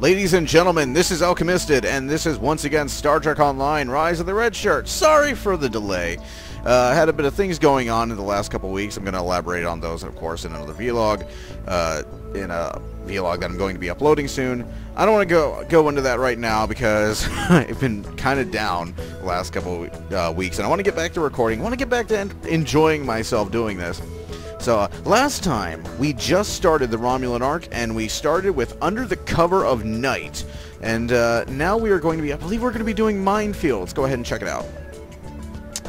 Ladies and gentlemen, this is Alchemisted, and this is once again Star Trek Online, Rise of the Red Shirt. Sorry for the delay. I had a bit of things going on in the last couple weeks. I'm going to elaborate on those, of course, in another vlog, in a vlog that I'm going to be uploading soon. I don't want to go into that right now because I've been kind of down the last couple weeks, and I want to get back to recording. I want to get back to enjoying myself doing this. So, last time, we just started the Romulan arc, and we started with Under the Cover of Night. And now we are going to be, I believe we're going to be doing Minefield. Let's go ahead and check it out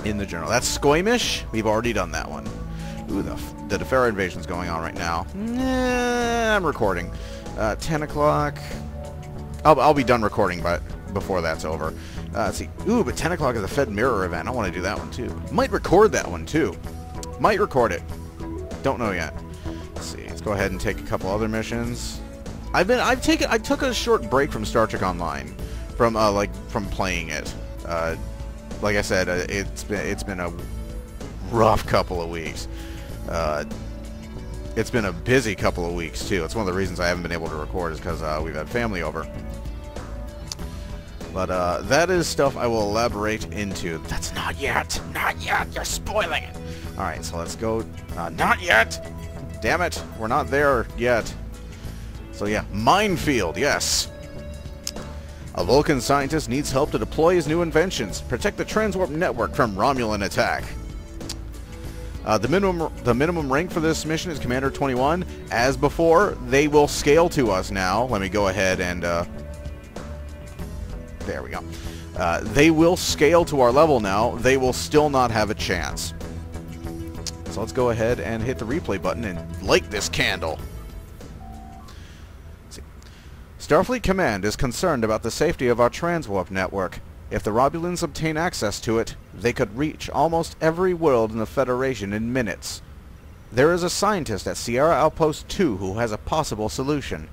in the journal. That's Squamish. We've already done that one. Ooh, the Defera invasion's going on right now. I'm recording. 10 o'clock. I'll be done recording before that's over. Let's see. Ooh, but 10 o'clock is a Fed Mirror event. I want to do that one, too. Might record that one, too. Might record it. Don't know yet. Let's see. Let's go ahead and take a couple other missions. I took a short break from Star Trek Online, from playing it. Like I said, it's been a rough couple of weeks. It's been a busy couple of weeks too. It's one of the reasons I haven't been able to record is because we've had family over. But that is stuff I will elaborate into. That's not yet. Not yet. You're spoiling it. All right, so let's go. Not yet. Damn it. We're not there yet. So yeah, Minefield. Yes. A Vulcan scientist needs help to deploy his new inventions. Protect the transwarp network from Romulan attack. The minimum rank for this mission is Commander 21. As before, they will scale to us now. Let me go ahead and... there we go. They will scale to our level now. They will still not have a chance. So let's go ahead and hit the replay button and light this candle. Let's see. Starfleet Command is concerned about the safety of our transwarp network. If the Romulans obtain access to it, they could reach almost every world in the Federation in minutes. There is a scientist at Sierra Outpost 2 who has a possible solution.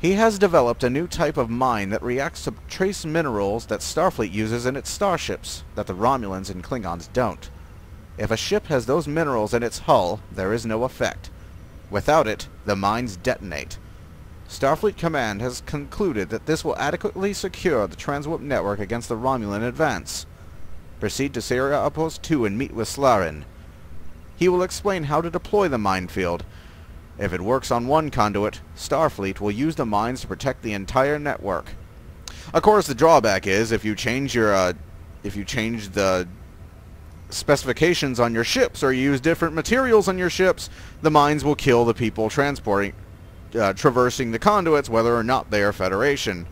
He has developed a new type of mine that reacts to trace minerals that Starfleet uses in its starships, that the Romulans and Klingons don't. If a ship has those minerals in its hull, there is no effect. Without it, the mines detonate. Starfleet Command has concluded that this will adequately secure the transwarp network against the Romulan advance. Proceed to Sierra Outpost 2 and meet with Slarin. He will explain how to deploy the minefield. If it works on one conduit, Starfleet will use the mines to protect the entire network. Of course, the drawback is if you change the specifications on your ships or use different materials on your ships, the mines will kill the people traversing the conduits, whether or not they are Federation.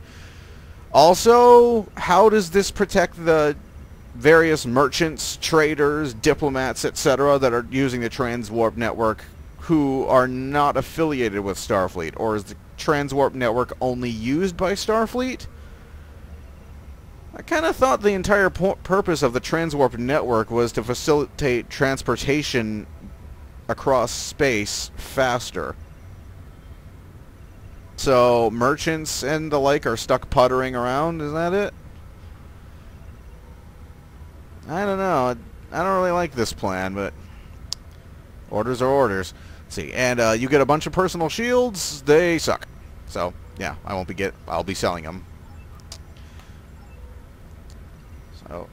Also, how does this protect the various merchants, traders, diplomats, etc. that are using the transwarp network who are not affiliated with Starfleet? Or is the transwarp network only used by Starfleet? I kind of thought the entire purpose of the transwarp network was to facilitate transportation across space faster. So, merchants and the like are stuck puttering around, is that it? I don't know. I don't really like this plan, but orders are orders. Let's see, and you get a bunch of personal shields. They suck. So, yeah, I'll be selling them. So,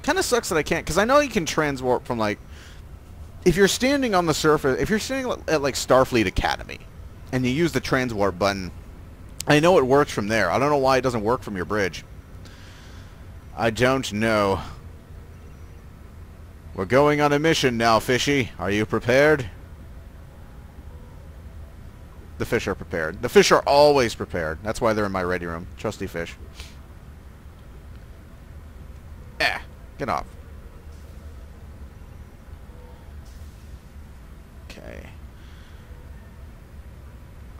kind of sucks that I can't, because I know you can transwarp from, like, if you're standing on the surface, if you're standing at, like, Starfleet Academy, and you use the transwarp button, I know it works from there. I don't know why it doesn't work from your bridge. I don't know. We're going on a mission now, Fishy. Are you prepared? The fish are prepared. The fish are always prepared. That's why they're in my ready room. Trusty fish. Get off. Okay.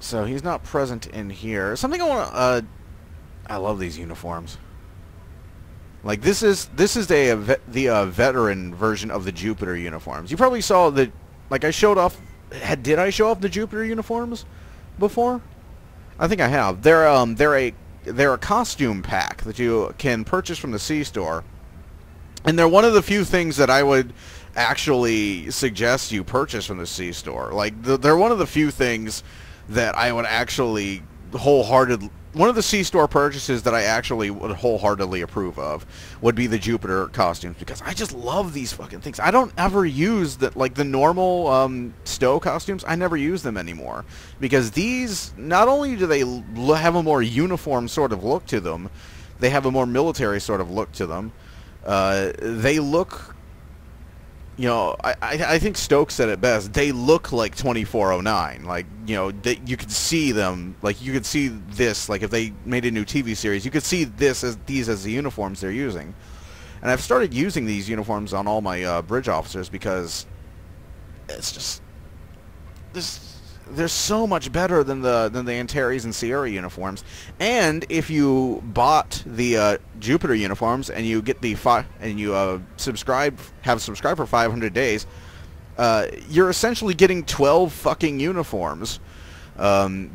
So he's not present in here. Something I want to... I love these uniforms. Like, this is the veteran version of the Jupiter uniforms. You probably saw the... Like, I showed off... Did I show off the Jupiter uniforms before? I think I have. They're a costume pack that you can purchase from the C-Store. And they're one of the few things that I would actually suggest you purchase from the C-Store. Like, they're one of the few things that I would actually one of the C-Store purchases that I actually would wholeheartedly approve of would be the Jupiter costumes, because I just love these fucking things. I don't ever use the normal STO costumes. I never use them anymore, because these, not only do they have a more uniform sort of look to them, they have a more military sort of look to them. They look, you know, I think Stokes said it best. They look like 2409. Like, you know, you could see them. Like, you could see this. Like, if they made a new TV series, you could see these as the uniforms they're using. And I've started using these uniforms on all my bridge officers, because it's just they're so much better than the Antares and Sierra uniforms. And if you bought the Jupiter uniforms and you get the have subscribed for 500 days, you're essentially getting 12 fucking uniforms,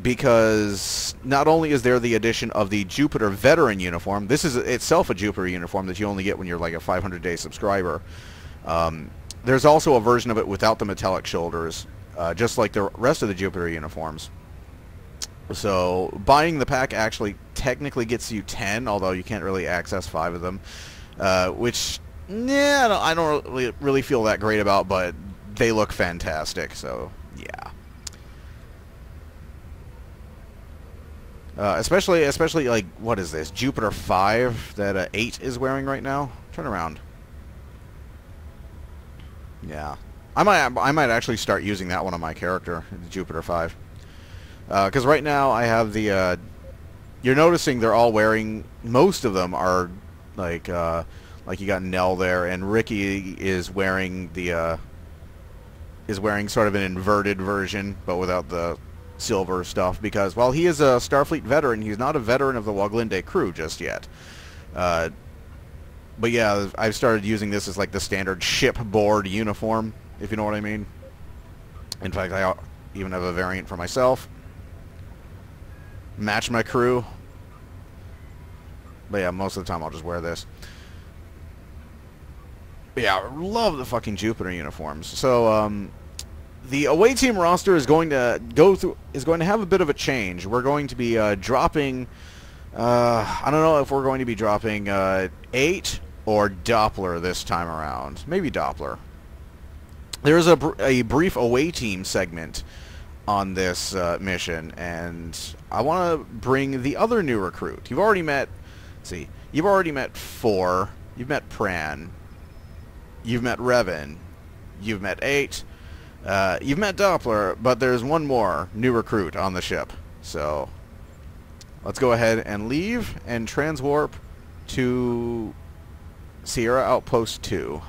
because not only is there the addition of the Jupiter veteran uniform, this is itself a Jupiter uniform that you only get when you're like a 500-day subscriber. There's also a version of it without the metallic shoulders, just like the rest of the Jupiter uniforms. So buying the pack actually technically gets you 10, although you can't really access 5 of them, which, yeah, I don't really feel that great about, but they look fantastic, so yeah. Especially like, what is this, Jupiter 5 that 8 is wearing right now? Turn around. Yeah. I might actually start using that one on my character, the Jupiter 5. Because right now I have the, you're noticing they're all wearing, most of them are, like you got Nell there, and Ricky is wearing the, sort of an inverted version, but without the silver stuff, because while he is a Starfleet veteran, he's not a veteran of the Woglinde crew just yet. But yeah, I've started using this as like the standard shipboard uniform, if you know what I mean. In fact, I even have a variant for myself. Match my crew. But yeah, most of the time I'll just wear this. But yeah, I love the fucking Jupiter uniforms. So, the away team roster is going to have a bit of a change. We're going to be dropping, I don't know if we're going to be dropping 8 or Doppler this time around. Maybe Doppler. There's a brief away team segment on this mission, and I want to bring the other new recruit. You've already met, let's see, you've already met 4. You've met Pran. You've met Revan. You've met 8. You've met Doppler, but there's one more new recruit on the ship. So let's go ahead and leave and transwarp to Sierra Outpost 2.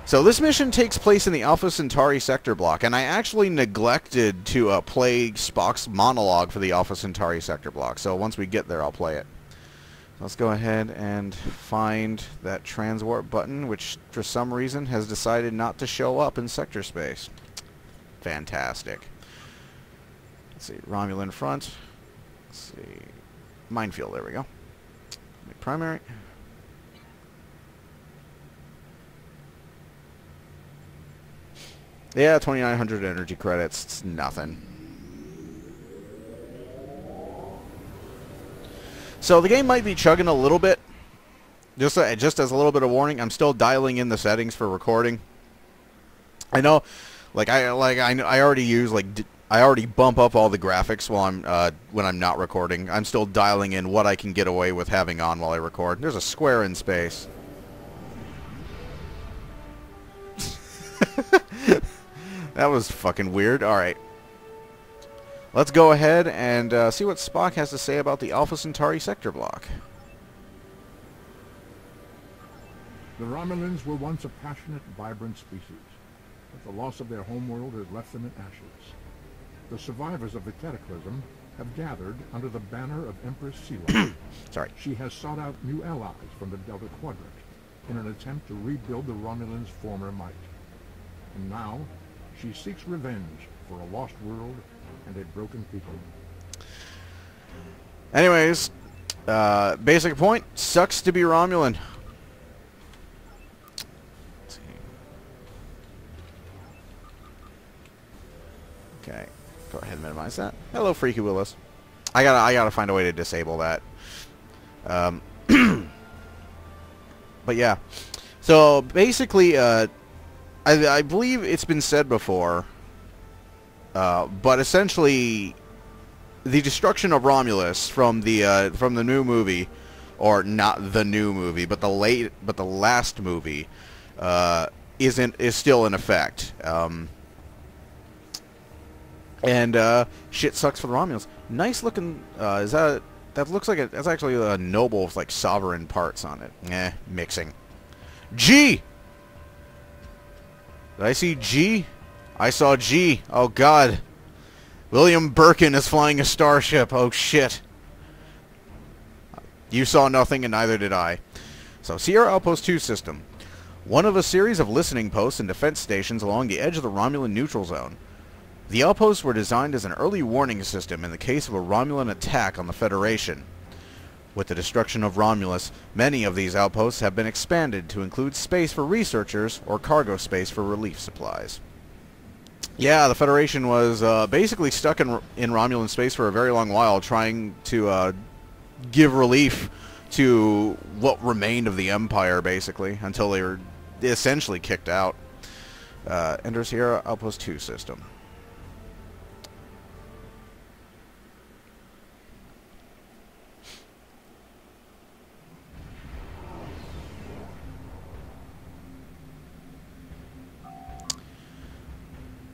So this mission takes place in the Alpha Centauri sector block, and I actually neglected to play Spock's monologue for the Alpha Centauri sector block. So once we get there, I'll play it. Let's go ahead and find that transwarp button, which for some reason has decided not to show up in sector space. Fantastic. Let's see, Romulan front. Let's see, Minefield, there we go. Primary. Yeah, 2,900 energy credits. It's nothing. So the game might be chugging a little bit. Just as a little bit of warning, I'm still dialing in the settings for recording. I know, I already bump up all the graphics while when I'm not recording. I'm still dialing in what I can get away with having on while I record. There's a square in space. That was fucking weird. Alright. Let's go ahead and see what Spock has to say about the Alpha Centauri sector block. The Romulans were once a passionate, vibrant species, but the loss of their homeworld has left them in ashes. The survivors of the cataclysm have gathered under the banner of Empress Sela. Sorry. She has sought out new allies from the Delta Quadrant in an attempt to rebuild the Romulans' former might. And now, she seeks revenge for a lost world and a broken people. Anyways, basic point, sucks to be Romulan. Let's see. Okay, go ahead and minimize that. Hello, Freaky Willis. I gotta find a way to disable that. But yeah. So basically, I believe it's been said before, but essentially, the destruction of Romulus from the new movie, or not the new movie, but the last movie, is still in effect. And shit sucks for the Romulans. Nice looking. That looks like that's actually a noble with like sovereign parts on it. Mixing. G. Did I see G? I saw G. Oh God. William Birkin is flying a starship. Oh shit. You saw nothing and neither did I. So, Sierra Outpost 2 system. One of a series of listening posts and defense stations along the edge of the Romulan neutral zone. The outposts were designed as an early warning system in the case of a Romulan attack on the Federation. With the destruction of Romulus, many of these outposts have been expanded to include space for researchers or cargo space for relief supplies. Yeah, the Federation was basically stuck in Romulan space for a very long while, trying to give relief to what remained of the Empire, basically, until they were essentially kicked out. Enter Sierra Outpost 2 system.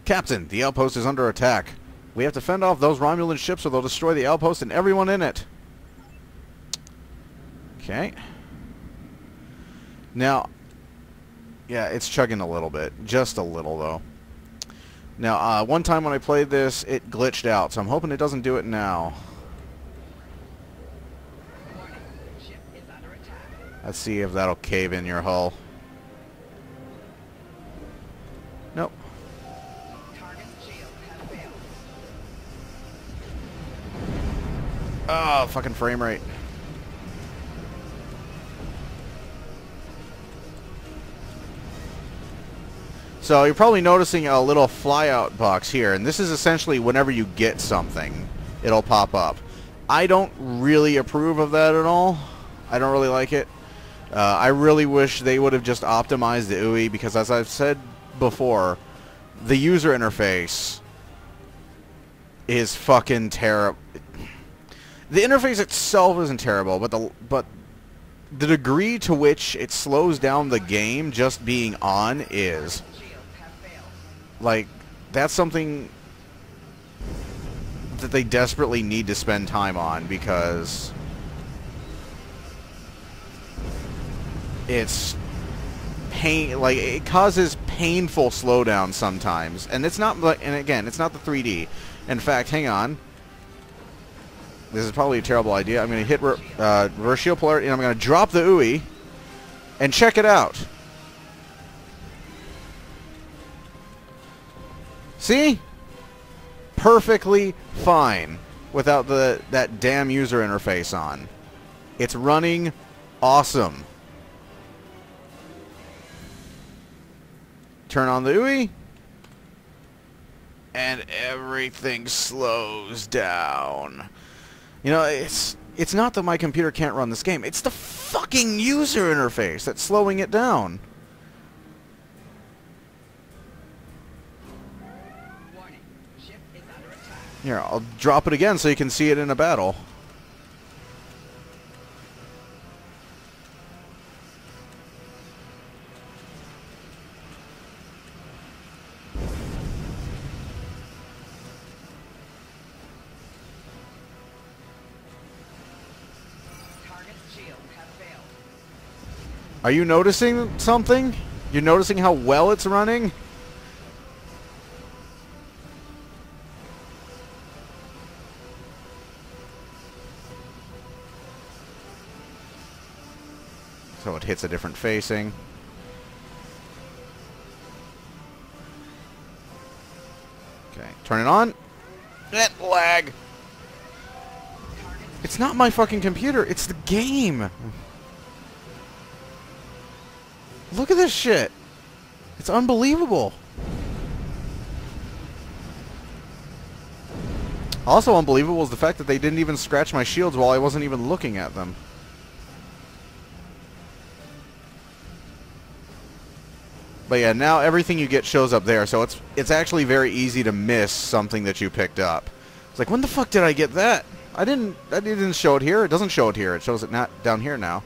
Captain, the outpost is under attack. We have to fend off those Romulan ships or they'll destroy the outpost and everyone in it. Okay. Now, yeah, it's chugging a little bit. Just a little, though. Now, one time when I played this, it glitched out, so I'm hoping it doesn't do it now. Let's see if that'll cave in your hull. Nope. Oh, fucking frame rate. So you're probably noticing a little flyout box here, and this is essentially whenever you get something, it'll pop up. I don't really approve of that at all. I don't really like it. I really wish they would have just optimized the UI, because as I've said before, the user interface is fucking terrible. The interface itself isn't terrible, but the degree to which it slows down the game just being on is. Like, that's something that they desperately need to spend time on, because it's it causes painful slowdown sometimes, and it's not like, and again, it's not the 3D. In fact, hang on. This is probably a terrible idea. I'm going to hit reverse shield polarity, and I'm going to drop the UI and check it out. See? Perfectly fine without that damn user interface on. It's running awesome. Turn on the UI, and everything slows down. You know, it's not that my computer can't run this game. It's the fucking user interface that's slowing it down. Warning. Ship is under attack. Here, I'll drop it again so you can see it in a battle. Are you noticing something? You're noticing how well it's running? So it hits a different facing. Okay, turn it on. Lag. It's not my fucking computer, it's the game. Look at this shit. It's unbelievable. Also unbelievable is the fact that they didn't even scratch my shields while I wasn't even looking at them. But yeah, now everything you get shows up there, so it's actually very easy to miss something that you picked up. It's like, when the fuck did I get that? I didn't show it here. It doesn't show it here. It shows it not down here now.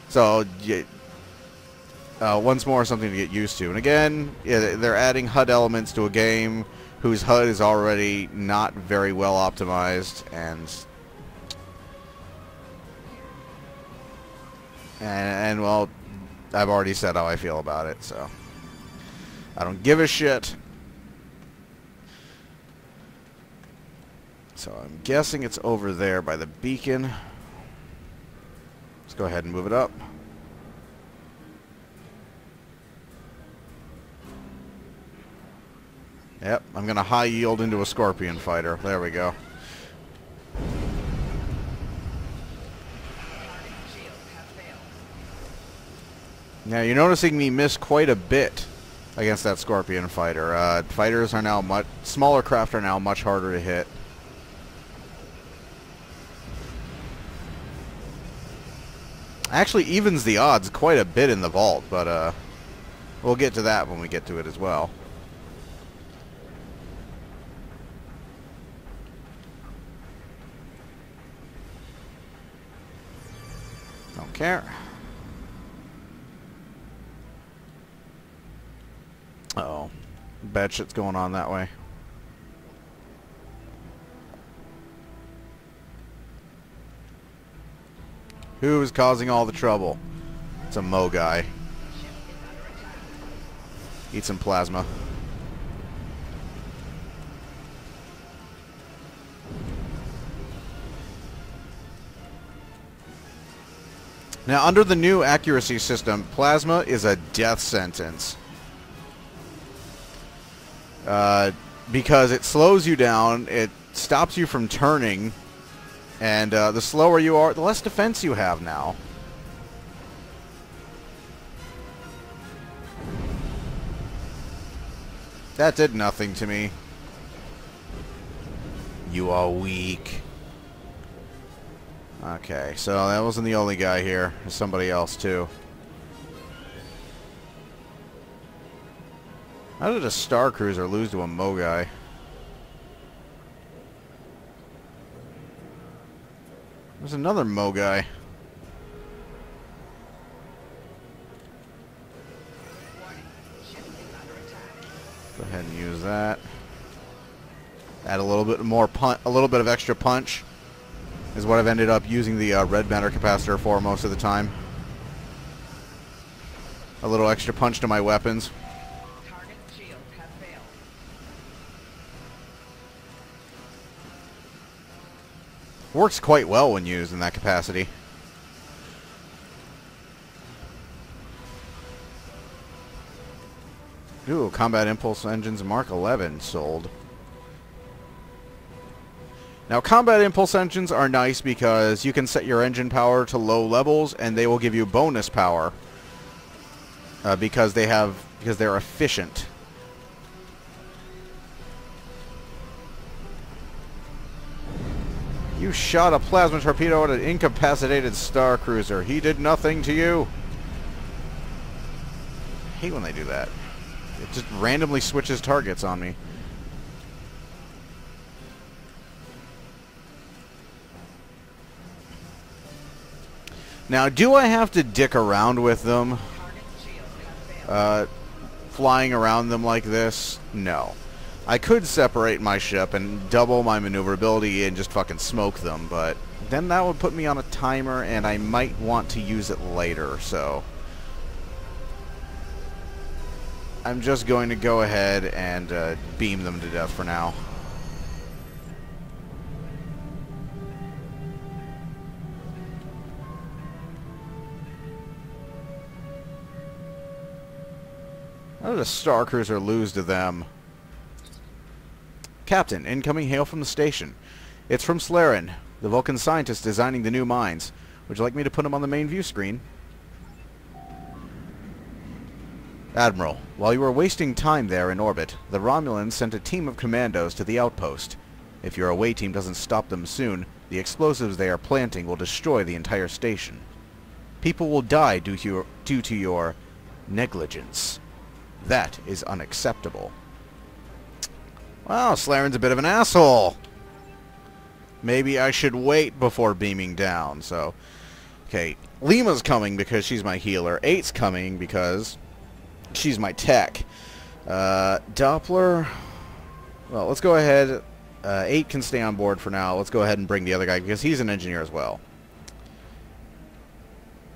So once more, something to get used to. And again, yeah, they're adding HUD elements to a game whose HUD is already not very well optimized, and well, I've already said how I feel about it, so I don't give a shit. So I'm guessing it's over there by the beacon. Let's go ahead and move it up. Yep, I'm going to high yield into a Scorpion fighter. There we go. Now you're noticing me miss quite a bit against that Scorpion fighter. Fighters are now smaller craft are now much harder to hit. Actually evens the odds quite a bit in the vault, but we'll get to that when we get to it as well. Don't care. Uh-oh. Bad shit's going on that way. Who is causing all the trouble? It's a Mo guy. Eat some plasma. Now, under the new accuracy system, plasma is a death sentence. Because it slows you down, it stops you from turning, and the slower you are, the less defense you have now. That did nothing to me. You are weak. Okay, so that wasn't the only guy here. There's somebody else, too. How did a Star Cruiser lose to a Mo guy? There's another Mo guy. Go ahead and use that. Add a little bit more a little bit of extra punch is what I've ended up using the red matter capacitor for most of the time. A little extra punch to my weapons. Target shields have failed. Works quite well when used in that capacity. Ooh, combat impulse engines Mark 11 sold. Now, combat impulse engines are nice because you can set your engine power to low levels, and they will give you bonus power because they're efficient. You shot a plasma torpedo at an incapacitated Star Cruiser. He did nothing to you. I hate when they do that. It just randomly switches targets on me. Now, do I have to dick around with them? Flying around them like this? No. I could separate my ship and double my maneuverability and just fucking smoke them, but then that would put me on a timer and I might want to use it later, so I'm just going to go ahead and beam them to death for now. How did a Star Cruiser lose to them? Captain, incoming hail from the station. It's from Slaren, the Vulcan scientist designing the new mines. Would you like me to put him on the main view screen? Admiral, while you were wasting time there in orbit, the Romulans sent a team of commandos to the outpost. If your away team doesn't stop them soon, the explosives they are planting will destroy the entire station. People will die due to your negligence. That is unacceptable. Well, Slaren's a bit of an asshole. Maybe I should wait before beaming down, so... Okay, Lima's coming because she's my healer. 8's coming because she's my tech. Doppler... Well, let's go ahead. 8 can stay on board for now. Let's go ahead and bring the other guy because he's an engineer as well.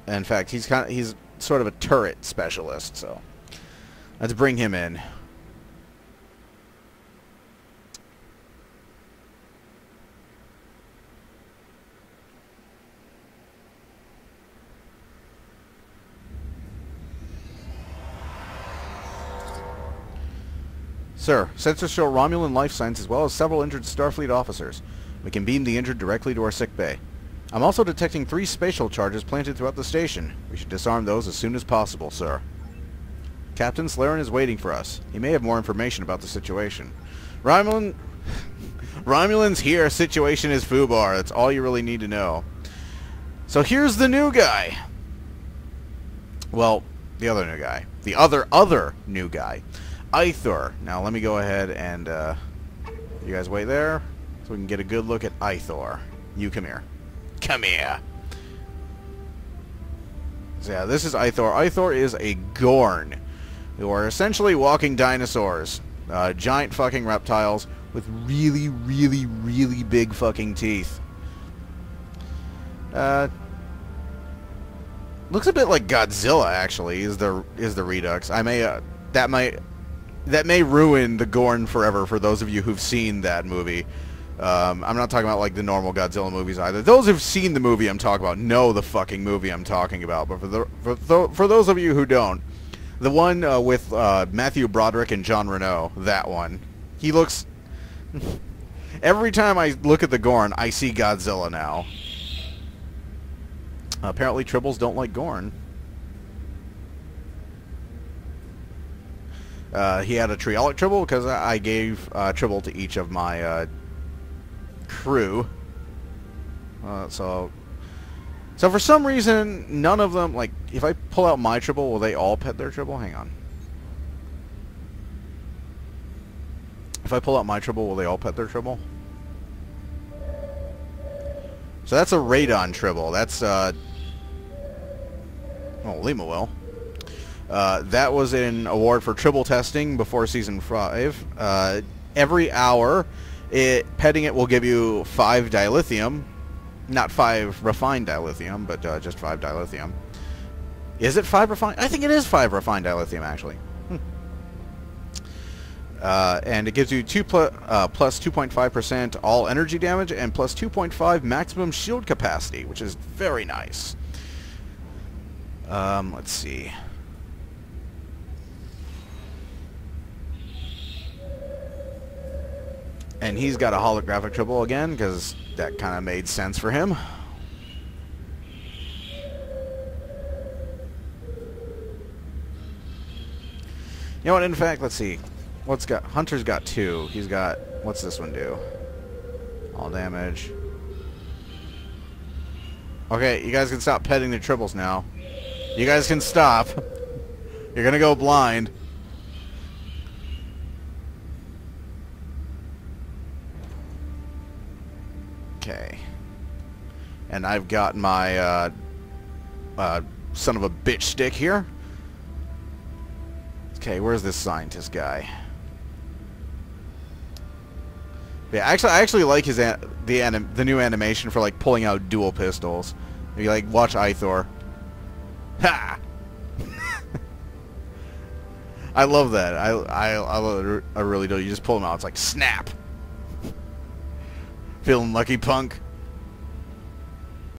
In fact, he's sort of a turret specialist, so let's bring him in. Sir, sensors show Romulan life signs as well as several injured Starfleet officers. We can beam the injured directly to our sickbay. I'm also detecting 3 spatial charges planted throughout the station. We should disarm those as soon as possible, sir. Captain Slaren is waiting for us. He may have more information about the situation. Romulan's here. Situation is foobar. That's all you really need to know. So here's the new guy. Well, the other new guy. The other new guy. Ithor. Now let me go ahead and you guys wait there so we can get a good look at Ithor. You come here. Come here. So yeah, this is Ithor. Ithor is a Gorn, who are essentially walking dinosaurs. Giant fucking reptiles with really, really, really big fucking teeth. Looks a bit like Godzilla, actually. Is the Redux? That may ruin the Gorn forever for those of you who've seen that movie. I'm not talking about like the normal Godzilla movies either. Those who've seen the movie I'm talking about know the fucking movie I'm talking about. But for those of you who don't, the one with Matthew Broderick and Jean Reno, that one, he looks. Every time I look at the Gorn, I see Godzilla now. Apparently, Tribbles don't like Gorn. He had a Triolic Tribble because I gave Tribble to each of my crew. So for some reason, none of them, like, if I pull out my Tribble, will they all pet their Tribble? Hang on. If I pull out my Tribble, will they all pet their Tribble? So that's a Radon Tribble. That's, oh, Lima will. That was an award for Tribble testing before Season 5. Every hour, petting it will give you 5 dilithium. Not 5 refined dilithium, but just 5 dilithium. Is it 5 refined? I think it is 5 refined dilithium, actually. And it gives you plus 2.5% all energy damage and plus 2.5 maximum shield capacity, which is very nice. Let's see. And he's got a holographic Tribble again, because that kind of made sense for him. You know what, in fact, let's see. Hunter's got 2. He's got, what's this one do? All damage. Okay, you guys can stop petting the Tribbles now. You guys can stop. You're gonna go blind. Okay. And I've got my son of a bitch stick here. Okay, where's this scientist guy? Yeah, I actually like his the new animation for like pulling out dual pistols. You like watch Ithor. Ha! I love that. I really do. You just pull them out. It's like snap. Feeling lucky, punk?